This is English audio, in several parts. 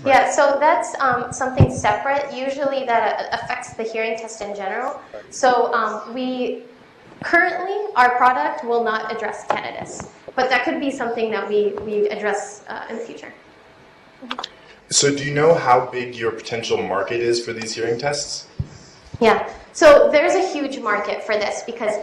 Yeah, so that's something separate. Usually that affects the hearing test in general. So currently, our product will not address tinnitus, but that could be something that we address in the future. So do you know how big your potential market is for these hearing tests? Yeah, so there's a huge market for this because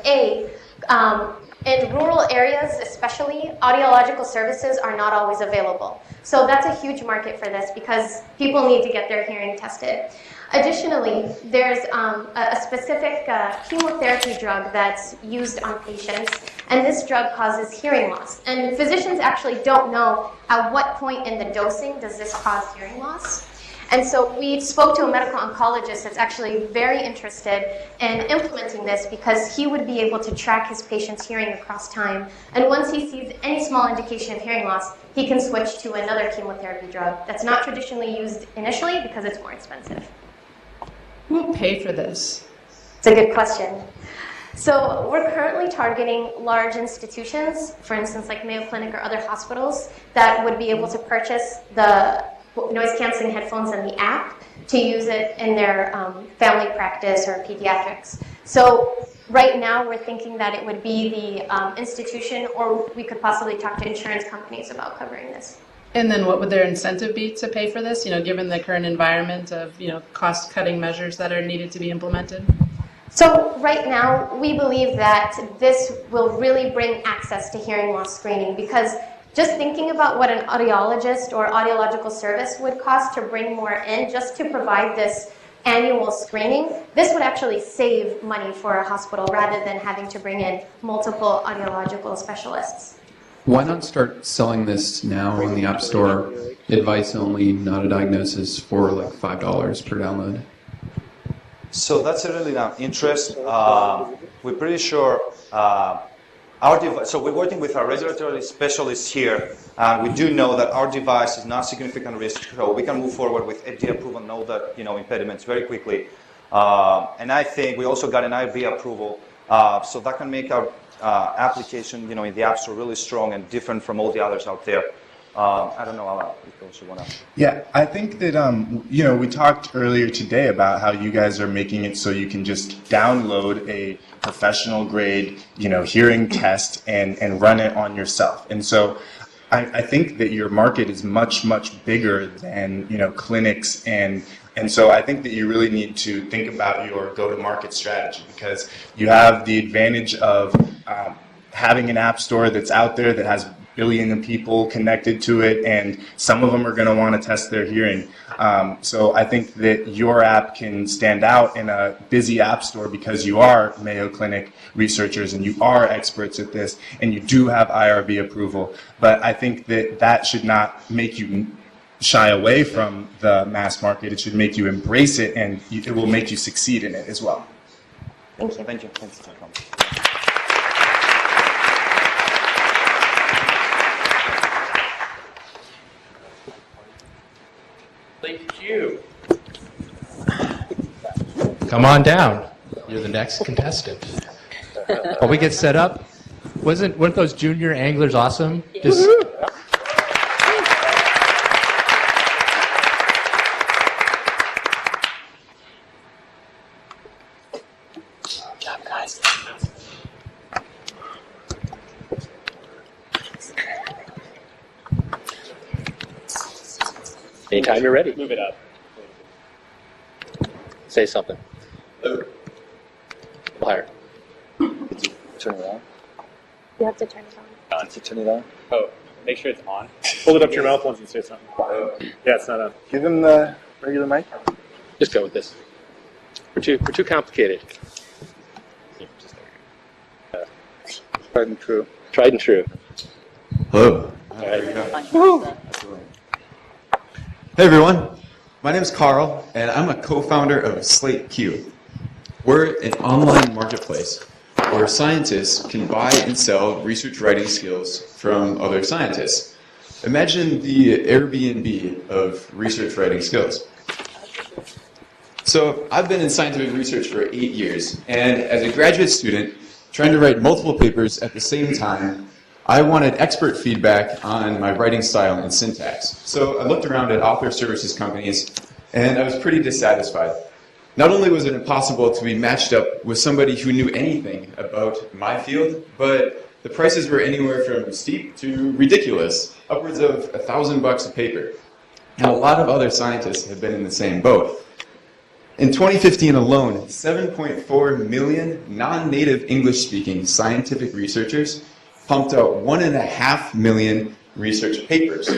in rural areas especially, audiological services are not always available. So that's a huge market for this because people need to get their hearing tested. Additionally, there's a specific chemotherapy drug that's used on patients, and this drug causes hearing loss. And physicians actually don't know at what point in the dosing does this cause hearing loss. And so we spoke to a medical oncologist that's actually very interested in implementing this because he would be able to track his patient's hearing across time. And once he sees any small indication of hearing loss, he can switch to another chemotherapy drug that's not traditionally used initially because it's more expensive. Who will pay for this? It's a good question. So we're currently targeting large institutions, for instance, like Mayo Clinic or other hospitals, that would be able to purchase the noise-canceling headphones and the app to use it in their family practice or pediatrics. So right now we're thinking that it would be the institution, or we could possibly talk to insurance companies about covering this. And then what would their incentive be to pay for this, given the current environment of, cost-cutting measures that are needed to be implemented? So right now, we believe that this will really bring access to hearing loss screening because just thinking about what an audiologist or audiological service would cost to bring more in just to provide this annual screening, this would actually save money for a hospital rather than having to bring in multiple audiological specialists. Why not start selling this now in the App Store, advice only, not a diagnosis, for like $5 per download? So that's really an interest. We're pretty sure so we're working with our regulatory specialists here. We do know that our device is not significant risk, so we can move forward with FDA approval and all the impediments very quickly. And I think we also got an IB approval, so that can make our application, in the App Store really strong and different from all the others out there. I don't know if you also want to. Yeah, I think that, we talked earlier today about how you guys are making it so you can just download a professional grade, hearing test and run it on yourself. And so I think that your market is much, much bigger than, clinics and so I think that you really need to think about your go-to-market strategy because you have the advantage of having an app store that's out there that has billion of people connected to it, and some of them are going to want to test their hearing. So I think that your app can stand out in a busy app store because you are Mayo Clinic researchers and you are experts at this, and you do have IRB approval. But I think that that should not make you shy away from the mass market. It should make you embrace it, and it will make you succeed in it as well. Thank you. Thank you. Thanks for coming. SlateQ. Come on down. You're the next contestant. While we get set up, weren't those junior anglers awesome? Just anytime you're ready. move it up. Say something. Hello. Higher. Turn it on. You have to turn it on. To turn it on. Oh, make sure it's on. Hold it up to your mouth once you say something. Yeah, it's not on. Give them the regular mic. Just go with this. We're too complicated. Tried and true. Tried and true. Hello. All right. Hey everyone, my name is Carl and I'm a co-founder of SlateQ. We're an online marketplace where scientists can buy and sell research writing skills from other scientists. Imagine the Airbnb of research writing skills. So I've been in scientific research for 8 years, and as a graduate student, trying to write multiple papers at the same time I wanted expert feedback on my writing style and syntax. So I looked around at author services companies, and I was pretty dissatisfied. Not only was it impossible to be matched up with somebody who knew anything about my field, but the prices were anywhere from steep to ridiculous, upwards of $1,000 a paper. And a lot of other scientists have been in the same boat. In 2015 alone, 7.4 million non-native English-speaking scientific researchers pumped out 1.5 million research papers.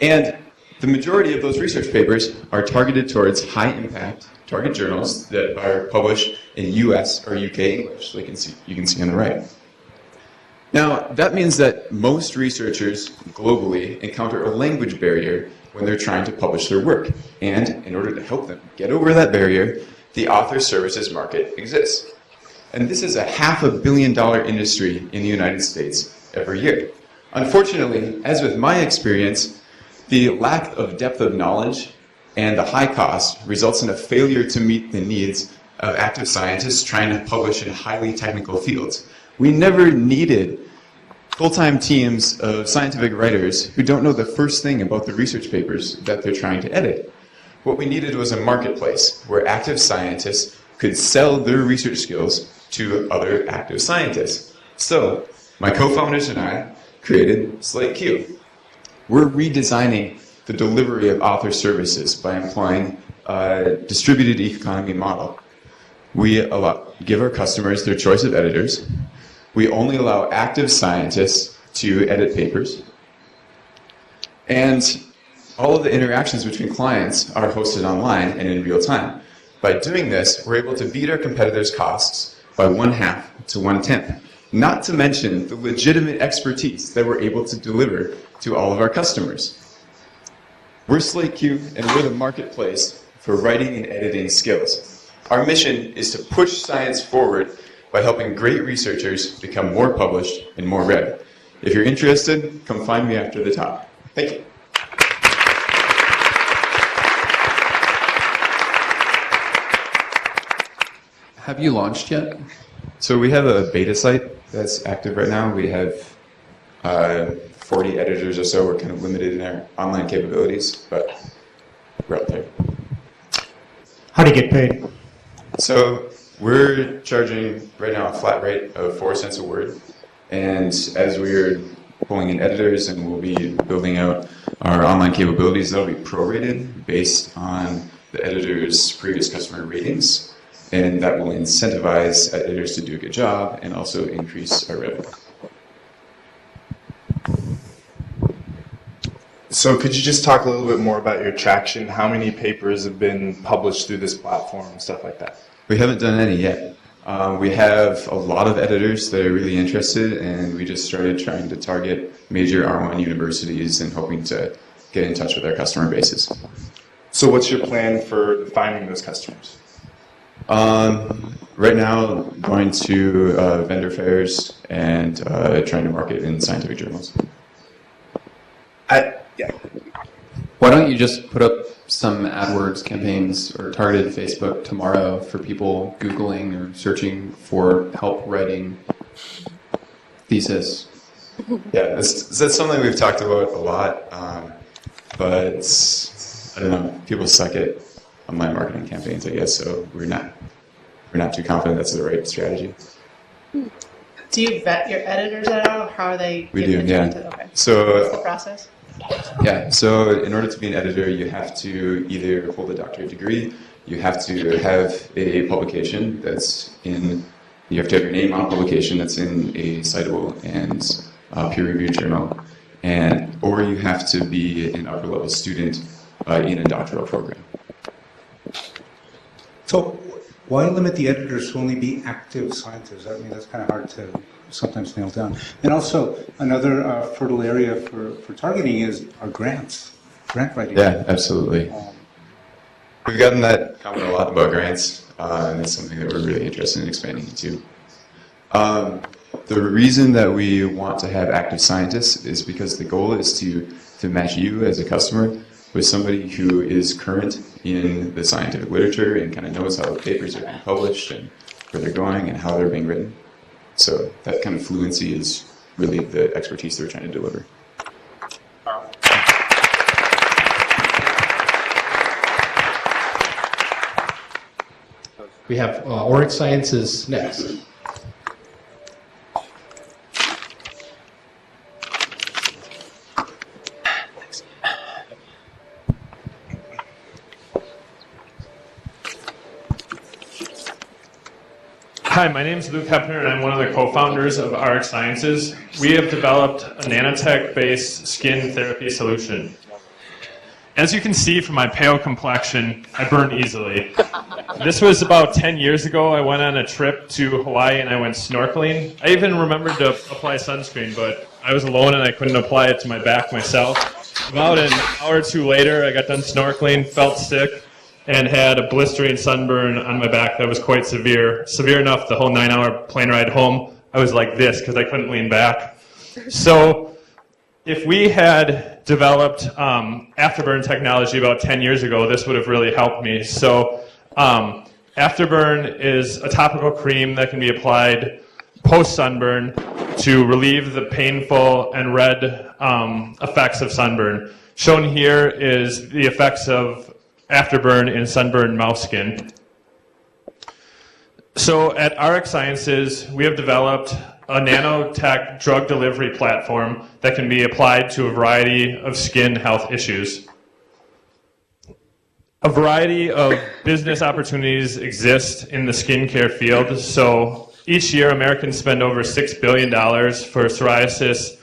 And the majority of those research papers are targeted towards high-impact target journals that are published in US or UK English, so you can see on the right. Now, that means that most researchers globally encounter a language barrier when they're trying to publish their work. And in order to help them get over that barrier, the author services market exists. And this is a $500 million industry in the United States every year. Unfortunately, as with my experience, the lack of depth of knowledge and the high cost results in a failure to meet the needs of active scientists trying to publish in highly technical fields. We never needed full-time teams of scientific writers who don't know the first thing about the research papers that they're trying to edit. What we needed was a marketplace where active scientists could sell their research skills to other active scientists. So, my co-founders and I created SlateQ. We're redesigning the delivery of author services by employing a distributed economy model. We give our customers their choice of editors. We only allow active scientists to edit papers. And all of the interactions between clients are hosted online and in real time. By doing this, we're able to beat our competitors' costs by 1/2 to 1/10. Not to mention the legitimate expertise that we're able to deliver to all of our customers. We're SlateQ, and we're the marketplace for writing and editing skills. Our mission is to push science forward by helping great researchers become more published and more read. If you're interested, come find me after the talk. Thank you. Have you launched yet? So we have a beta site that's active right now. We have 40 editors or so. We're kind of limited in our online capabilities, but we're out there. How do you get paid? So we're charging right now a flat rate of 4 cents a word. And as we're pulling in editors and we'll be building out our online capabilities, that'll be prorated based on the editor's previous customer ratings. And that will incentivize editors to do a good job and also increase our revenue. So could you just talk a little bit more about your traction? How many papers have been published through this platform and stuff like that? We haven't done any yet. We have a lot of editors that are really interested, and we just started trying to target major R1 universities and hoping to get in touch with our customer bases. So what's your plan for finding those customers? Right now, going to vendor fairs and trying to market in scientific journals. Yeah. Why don't you just put up some AdWords campaigns or targeted Facebook tomorrow for people Googling or searching for help writing thesis? Yeah, that's something we've talked about a lot, but I don't know, people suck at online marketing campaigns, I guess, so we're not too confident that's the right strategy. Do you vet your editors at all? How are they? We do, yeah. Okay. So What's the process? yeah, so in order to be an editor, you have to either hold a doctorate degree, you have to have a publication that's in, you have to have your name on a publication that's in a citable and peer-reviewed journal, or you have to be an upper-level student in a doctoral program. So why limit the editors to only be active scientists? I mean, that's kind of hard to sometimes nail down. And also, another fertile area for targeting is our grants, grant writing. Yeah, absolutely. We've gotten that comment a lot about grants, and it's something that we're really interested in expanding into. The reason that we want to have active scientists is because the goal is to match you as a customer with somebody who is current in the scientific literature and kind of knows how the papers are being published and where they're going and how they're being written. So that kind of fluency is really the expertise they're trying to deliver. We have Oryx Sciences next. Hi, my name is Luke Hepner, and I'm one of the co-founders of Oryx Sciences. We have developed a nanotech-based skin therapy solution. As you can see from my pale complexion, I burn easily. This was about 10 years ago. I went on a trip to Hawaii and I went snorkeling. I even remembered to apply sunscreen, but I was alone and I couldn't apply it to my back myself. About an hour or two later, I got done snorkeling, felt sick, and had a blistering sunburn on my back that was quite severe. Severe enough the whole 9-hour plane ride home, I was like this because I couldn't lean back. So if we had developed afterburn technology about 10 years ago, this would have really helped me. So afterburn is a topical cream that can be applied post-sunburn to relieve the painful and red effects of sunburn. Shown here is the effects of afterburn in sunburned mouse skin. So at RX Sciences, we have developed a nanotech drug delivery platform that can be applied to a variety of skin health issues. A variety of business opportunities exist in the skincare field. So each year, Americans spend over $6 billion for psoriasis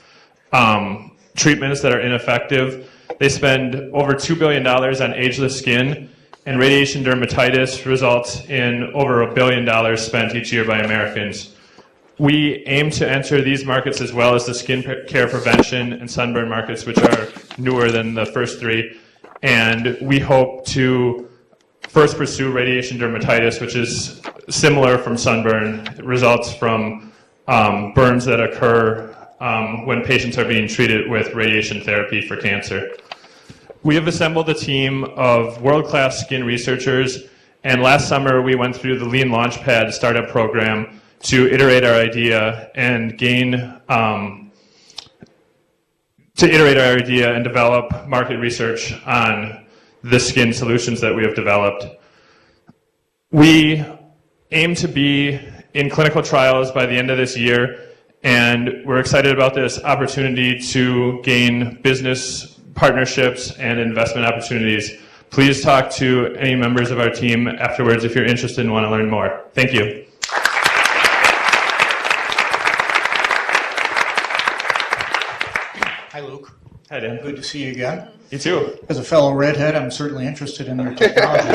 treatments that are ineffective. They spend over $2 billion on ageless skin, and radiation dermatitis results in over $1 billion spent each year by Americans. We aim to enter these markets as well as the skin care prevention and sunburn markets, which are newer than the first three. And we hope to first pursue radiation dermatitis, which is similar from sunburn. It results from burns that occur when patients are being treated with radiation therapy for cancer. We have assembled a team of world-class skin researchers, and last summer we went through the Lean Launchpad startup program to iterate our idea and develop market research on the skin solutions that we have developed. We aim to be in clinical trials by the end of this year, and we're excited about this opportunity to gain business partnerships and investment opportunities. Please talk to any members of our team afterwards if you're interested and want to learn more. Thank you. Hi, Luke. Hi, Dan. Good to see you again. You too. As a fellow redhead, I'm certainly interested in your technology.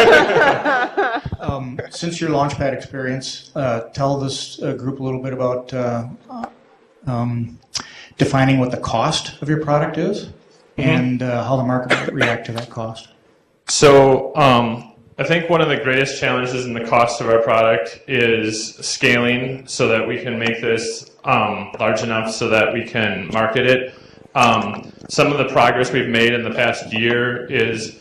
Since your Launchpad experience, tell this group a little bit about defining what the cost of your product is and how the market might react to that cost. So I think one of the greatest challenges in the cost of our product is scaling so that we can make this large enough so that we can market it. Some of the progress we've made in the past year is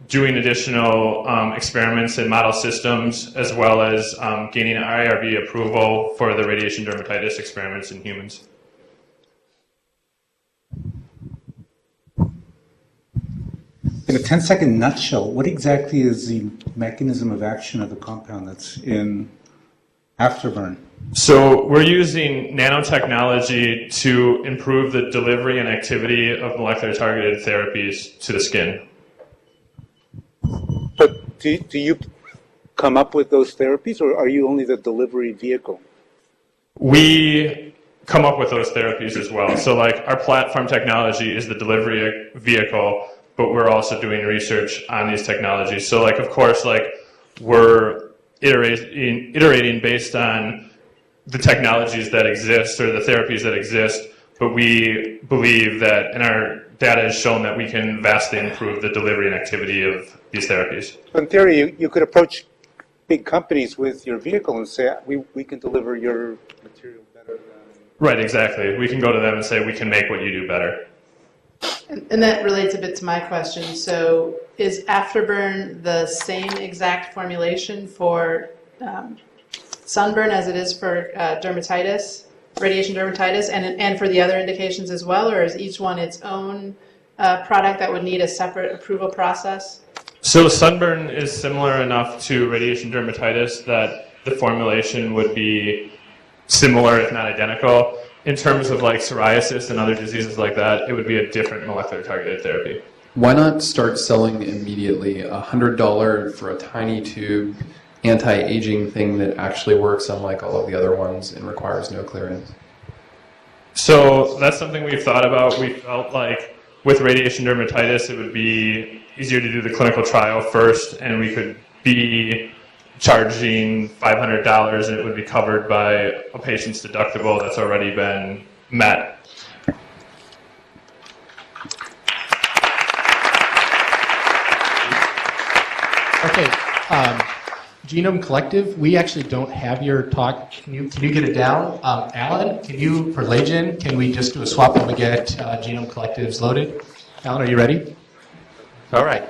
doing additional experiments in model systems, as well as gaining IRB approval for the radiation dermatitis experiments in humans. In a 10-second nutshell, what exactly is the mechanism of action of the compound that's in afterburn? So we're using nanotechnology to improve the delivery and activity of molecular targeted therapies to the skin. But do you come up with those therapies, or are you only the delivery vehicle? We come up with those therapies as well. So like our platform technology is the delivery vehicle, but we're also doing research on these technologies. So like, of course, like we're iterating based on the technologies that exist or the therapies that exist, but we believe that, and our data has shown that we can vastly improve the delivery and activity of these therapies. In theory, you could approach big companies with your vehicle and say, we can deliver your material better than... Right, exactly. We can go to them and say, we can make what you do better. And that relates a bit to my question. So is afterburn the same exact formulation for sunburn as it is for dermatitis? radiation dermatitis and for the other indications as well, or is each one its own product that would need a separate approval process? So sunburn is similar enough to radiation dermatitis that the formulation would be similar, if not identical. In terms of like psoriasis and other diseases like that, it would be a different molecular targeted therapy. Why not start selling immediately $100 for a tiny tube anti-aging thing that actually works unlike all of the other ones and requires no clearance? So that's something we've thought about. We felt like with radiation dermatitis, it would be easier to do the clinical trial first, and we could be charging $500 and it would be covered by a patient's deductible that's already been met. Okay, Genome Collective, we actually don't have your talk. Can you get it down? Alan, can you, for Legion, can we just do a swap when we get Genome Collectives loaded? Alan, are you ready? All right.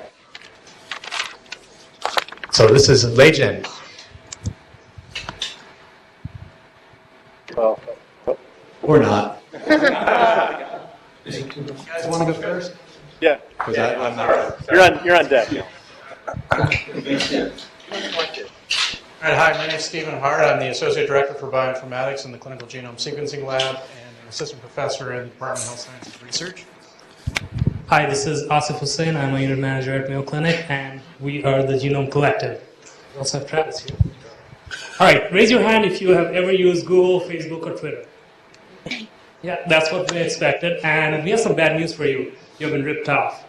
So this is Legion. Well, Or not. You guys want to go first? yeah. You're on deck. All right, hi, my name is Stephen Hart. I'm the Associate Director for Bioinformatics in the Clinical Genome Sequencing Lab and an Assistant Professor in the Department of Health Sciences Research. Hi, this is Asif Hussain. I'm a unit manager at Mayo Clinic, and we are the Genome Collective. We also have Travis here. All right, raise your hand if you have ever used Google, Facebook, or Twitter. Yeah, that's what we expected, and we have some bad news for you. You've been ripped off.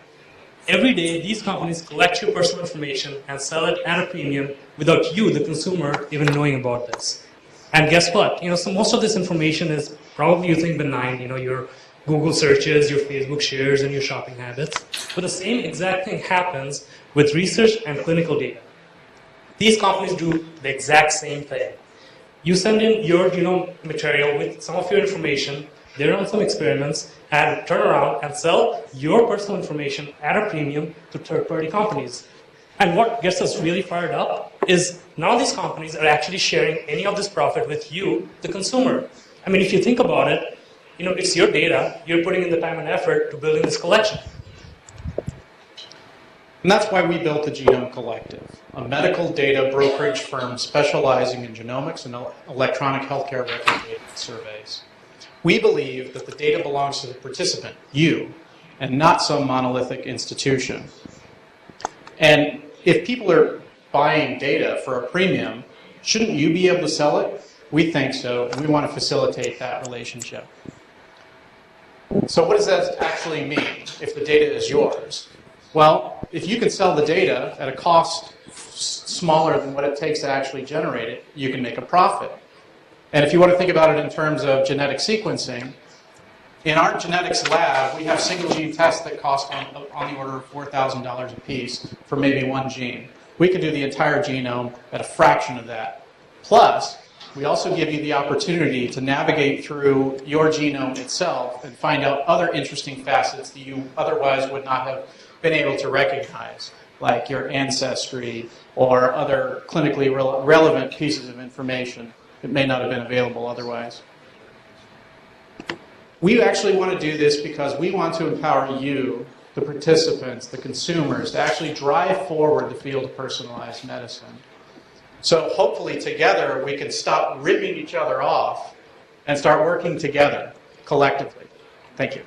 Every day, these companies collect your personal information and sell it at a premium without you, the consumer, even knowing about this. And guess what? So most of this information is probably you think benign. Your Google searches, your Facebook shares, and your shopping habits. But the same exact thing happens with research and clinical data. These companies do the exact same thing. You send in your genome material with some of your information, they run some experiments, and turn around and sell your personal information at a premium to third-party companies. And what gets us really fired up is now these companies are actually sharing any of this profit with you, the consumer. I mean, if you think about it, it's your data, you're putting in the time and effort to building this collection. And that's why we built the Genome Collective, a medical data brokerage firm specializing in genomics and electronic healthcare record data surveys. We believe that the data belongs to the participant, you, and not some monolithic institution. And if people are buying data for a premium, shouldn't you be able to sell it? We think so, and we want to facilitate that relationship. So what does that actually mean if the data is yours? Well, if you can sell the data at a cost smaller than what it takes to actually generate it, you can make a profit. And if you want to think about it in terms of genetic sequencing, in our genetics lab, we have single gene tests that cost on the order of $4,000 a piece for maybe one gene. We can do the entire genome at a fraction of that. Plus, we also give you the opportunity to navigate through your genome itself and find out other interesting facets that you otherwise would not have been able to recognize, like your ancestry or other clinically relevant pieces of information that may not have been available otherwise. We actually want to do this because we want to empower you, the participants, the consumers, to actually drive forward the field of personalized medicine. So hopefully together we can stop ripping each other off and start working together collectively. Thank you.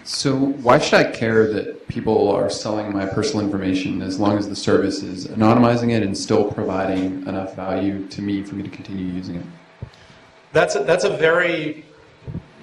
So why should I care that people are selling my personal information as long as the service is anonymizing it and still providing enough value to me for me to continue using it? That's a very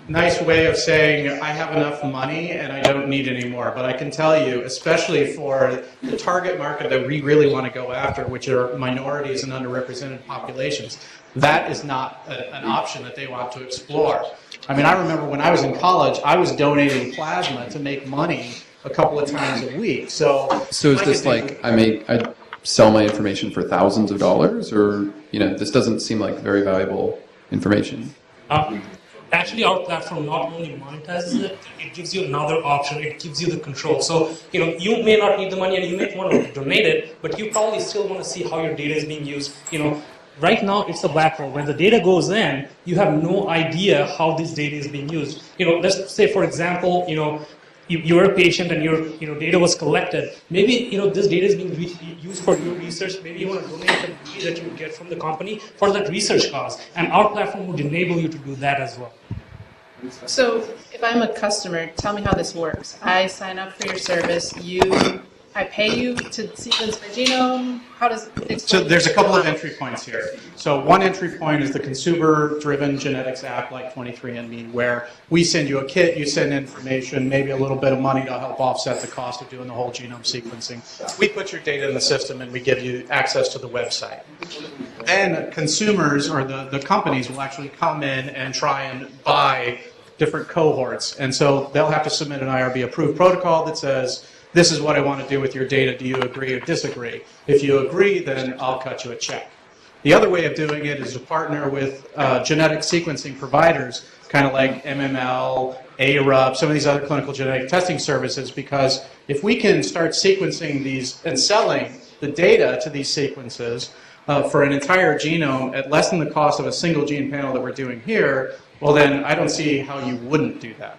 nice way of saying I have enough money and I don't need any more. But I can tell you, especially for the target market that we really want to go after, which are minorities and underrepresented populations, that is not an option that they want to explore. I mean, I remember when I was in college, I was donating plasma to make money a couple of times a week. So is this like I sell my information for thousands of dollars, or this doesn't seem like very valuable information? actually our platform not only monetizes it, it gives you another option. It gives you the control. So you may not need the money and you may want to donate it, but you probably still want to see how your data is being used. Right now it's a black hole. When the data goes in, you have no idea how this data is being used. Let's say for example, you're a patient and your data was collected. Maybe this data is being used for your research. Maybe you want to donate the money that you get from the company for that research cause, and our platform would enable you to do that as well. So if I'm a customer, tell me how this works. I sign up for your service. I pay you to sequence my genome. How does it So there's a couple of entry points here. So one entry point is the consumer-driven genetics app like 23andMe, where we send you a kit, you send information, maybe a little bit of money to help offset the cost of doing the whole genome sequencing. We put your data in the system and we give you access to the website. Then consumers or the companies will actually come in and try and buy different cohorts. And so they'll have to submit an IRB-approved protocol that says, this is what I want to do with your data. Do you agree or disagree? If you agree, then I'll cut you a check. The other way of doing it is to partner with genetic sequencing providers, kind of like MML, ARUP, some of these other clinical genetic testing services, because if we can start sequencing these and selling the data to these sequences for an entire genome at less than the cost of a single gene panel that we're doing here, well then I don't see how you wouldn't do that.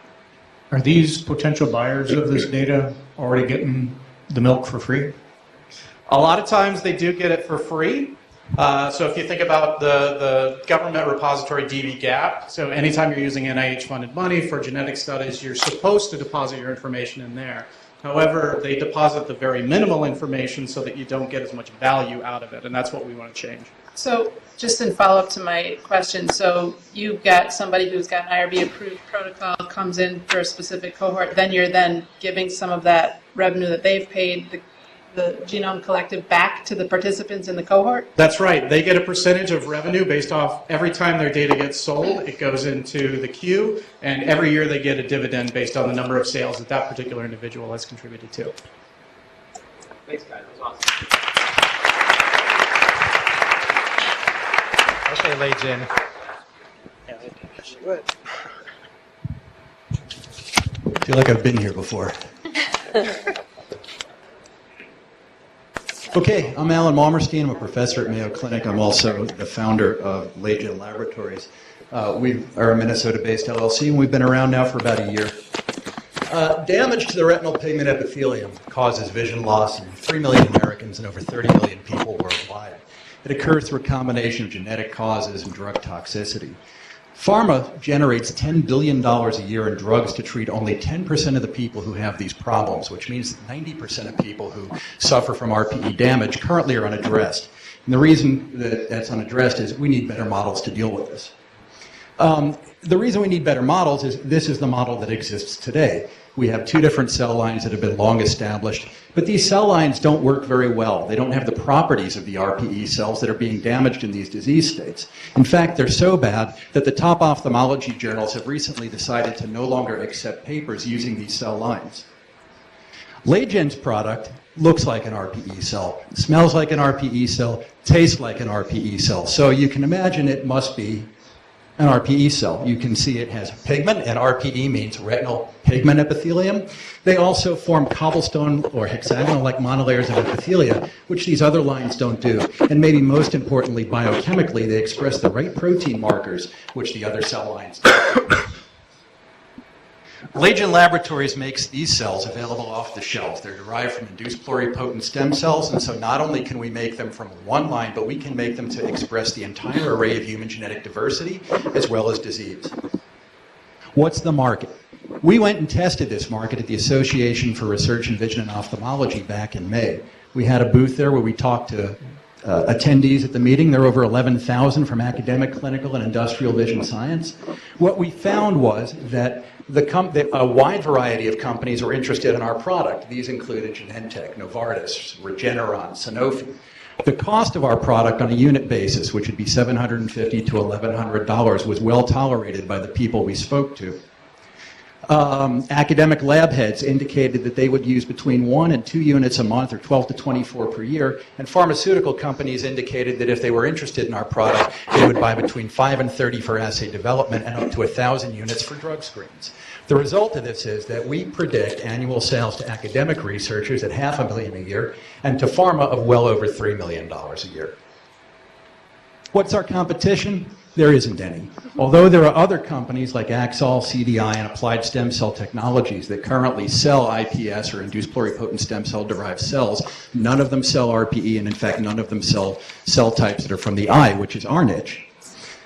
Are these potential buyers of this data already getting the milk for free? A lot of times they do get it for free. So if you think about the government repository dbGaP, so anytime you're using NIH-funded money for genetic studies, you're supposed to deposit your information in there. However, they deposit the very minimal information so that you don't get as much value out of it, and that's what we want to change. So just in follow-up to my question, so you've got somebody who's got an IRB-approved protocol, comes in for a specific cohort, then you're then giving some of that revenue that they've paid, the Genome Collective, back to the participants in the cohort? That's right. They get a percentage of revenue based off every time their data gets sold. It goes into the queue, and every year they get a dividend based on the number of sales that that particular individual has contributed to. Thanks, guys. That was awesome. Okay, Lei-Jin. I feel like I've been here before. Okay, I'm Alan Malmerstein. I'm a professor at Mayo Clinic. I'm also the founder of Lei-Jin Laboratories. We are a Minnesota-based LLC, and we've been around now for about a year. Damage to the retinal pigment epithelium causes vision loss in 3 million Americans and over 30 million people worldwide. It occurs through a combination of genetic causes and drug toxicity. Pharma generates $10 billion a year in drugs to treat only 10% of the people who have these problems, which means that 90% of people who suffer from RPE damage currently are unaddressed. And the reason that that's unaddressed is we need better models to deal with this. The reason we need better models is this is the model that exists today. We have two different cell lines that have been long established, but these cell lines don't work very well. They don't have the properties of the RPE cells that are being damaged in these disease states. In fact, they're so bad that the top ophthalmology journals have recently decided to no longer accept papers using these cell lines. Lei-Jin's product looks like an RPE cell, smells like an RPE cell, tastes like an RPE cell. So you can imagine it must be an RPE cell. You can see it has pigment, and RPE means retinal pigment epithelium. They also form cobblestone or hexagonal-like monolayers of epithelia, which these other lines don't do. And maybe most importantly, biochemically, they express the right protein markers, which the other cell lines don't. Lei-Jin Laboratories makes these cells available off the shelf. They're derived from induced pluripotent stem cells, and so not only can we make them from one line, but we can make them to express the entire array of human genetic diversity as well as disease. What's the market? We went and tested this market at the Association for Research in Vision and Ophthalmology back in May. We had a booth there where we talked to attendees at the meeting. There were over 11,000 from academic, clinical, and industrial vision science. What we found was that a wide variety of companies were interested in our product. These included Genentech, Novartis, Regeneron, Sanofi. The cost of our product on a unit basis, which would be $750 to $1,100, was well tolerated by the people we spoke to. Academic lab heads indicated that they would use between 1 and 2 units a month, or 12 to 24 per year. And pharmaceutical companies indicated that if they were interested in our product, they would buy between 5 and 30 for assay development and up to 1,000 units for drug screens. The result of this is that we predict annual sales to academic researchers at $500,000 a year and to pharma of well over $3 million a year. What's our competition? There isn't any. Although there are other companies like Axol, CDI, and Applied Stem Cell Technologies that currently sell IPS, or induced pluripotent stem cell derived cells, none of them sell RPE, and in fact none of them sell cell types that are from the eye, which is our niche.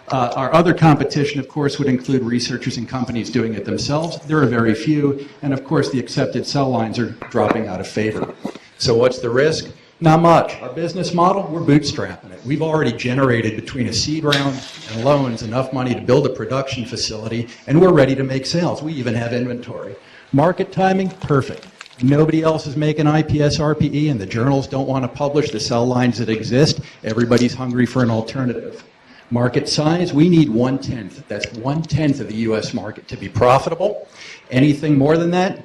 Our other competition, of course, would include researchers and companies doing it themselves. There are very few, and of course the accepted cell lines are dropping out of favor. So what's the risk? Not much. Our business model, we're bootstrapping it. We've already generated between a seed round and loans enough money to build a production facility, and we're ready to make sales. We even have inventory. Market timing, perfect. Nobody else is making IPS RPE, and the journals don't want to publish the cell lines that exist. Everybody's hungry for an alternative. Market size, we need 1/10. That's 1/10 of the U.S. market to be profitable. Anything more than that,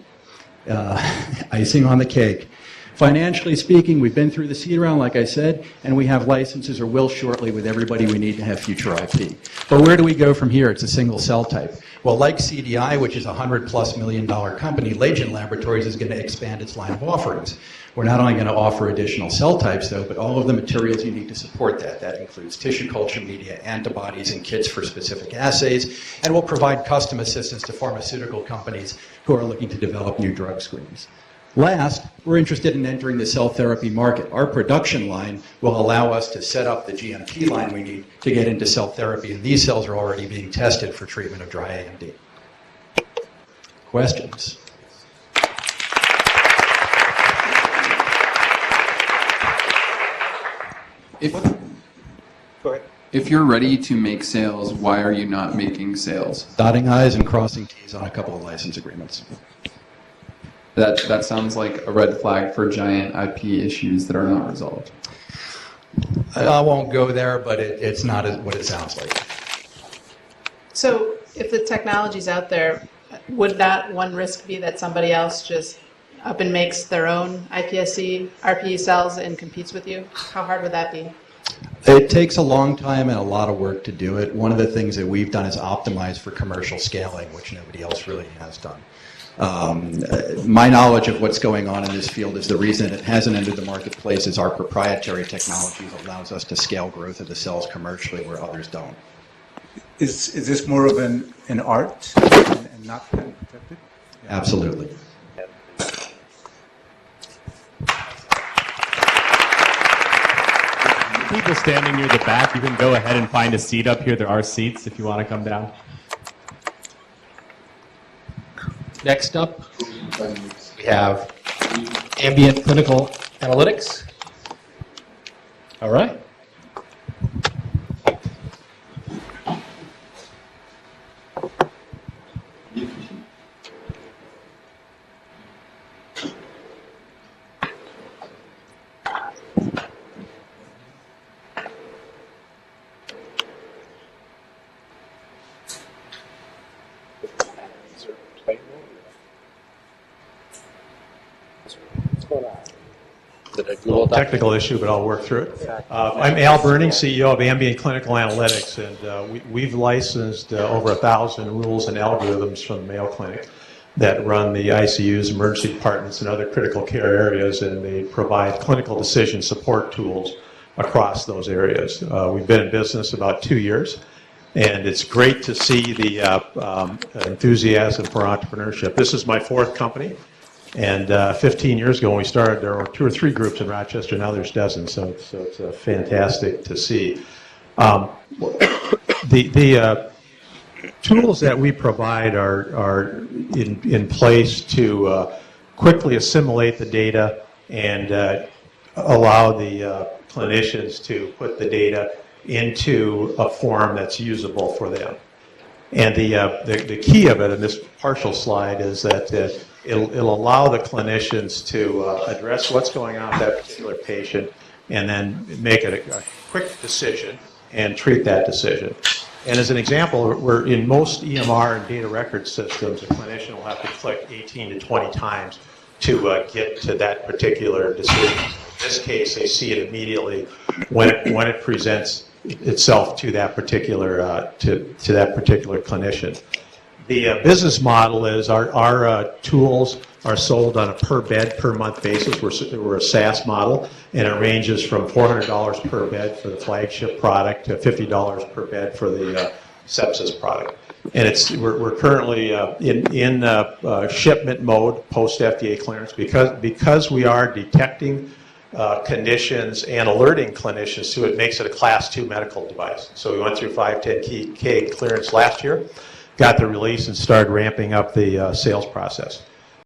icing on the cake. Financially speaking, we've been through the seed round, like I said, and we have licenses, or will shortly, with everybody we need to have future IP. But where do we go from here? It's a single cell type. Well, like CDI, which is a $100+ million company, Legend Laboratories is going to expand its line of offerings. We're not only going to offer additional cell types, though, but all of the materials you need to support that. That includes tissue culture media, antibodies, and kits for specific assays, and we'll provide custom assistance to pharmaceutical companies who are looking to develop new drug screens. Last, we're interested in entering the cell therapy market. Our production line will allow us to set up the GMP line we need to get into cell therapy, and these cells are already being tested for treatment of dry AMD. Questions? If you're ready to make sales, why are you not making sales? Dotting I's and crossing T's on a couple of license agreements. That sounds like a red flag for giant IP issues that are not resolved. I won't go there, but it's not what it sounds like. So if the technology's out there, would that one risk be that somebody else just up and makes their own iPSC, RPE cells and competes with you? How hard would that be? It takes a long time and a lot of work to do it. One of the things that we've done is optimize for commercial scaling, which nobody else really has done. My knowledge of what's going on in this field is the reason it hasn't entered the marketplace is our proprietary technology that allows us to scale growth of the cells commercially where others don't. Is this more of an art and not patent protected? Absolutely. People standing near the back, you can go ahead and find a seat up here. There are seats if you want to come down. Next up, we have ambient clinical analytics. All right. Technical issue, but I'll work through it. I'm Al Burning, CEO of Ambient Clinical Analytics, and we've licensed over 1,000 rules and algorithms from the Mayo Clinic that run the ICUs, emergency departments, and other critical care areas, and they provide clinical decision support tools across those areas. We've been in business about 2 years, and it's great to see the enthusiasm for entrepreneurship. This is my 4th company. And 15 years ago when we started, there were 2 or 3 groups in Rochester. Now there's dozens, so it's fantastic to see. The tools that we provide are in place to quickly assimilate the data and allow the clinicians to put the data into a form that's usable for them. And the key of it in this partial slide is that it'll allow the clinicians to address what's going on with that particular patient and then make it a quick decision and treat that decision. And as an example, we're in most EMR and data record systems, a clinician will have to click 18 to 20 times to get to that particular decision. In this case, they see it immediately when it presents itself to that particular to that particular clinician. The business model is our tools are sold on a per bed per month basis. We're a SaaS model, and it ranges from $400 per bed for the flagship product to $50 per bed for the sepsis product. And we're currently in shipment mode post FDA clearance because we are detecting conditions and alerting clinicians to it. Makes it a Class 2 medical device. So we went through 510K clearance last year, got the release, and started ramping up the sales process.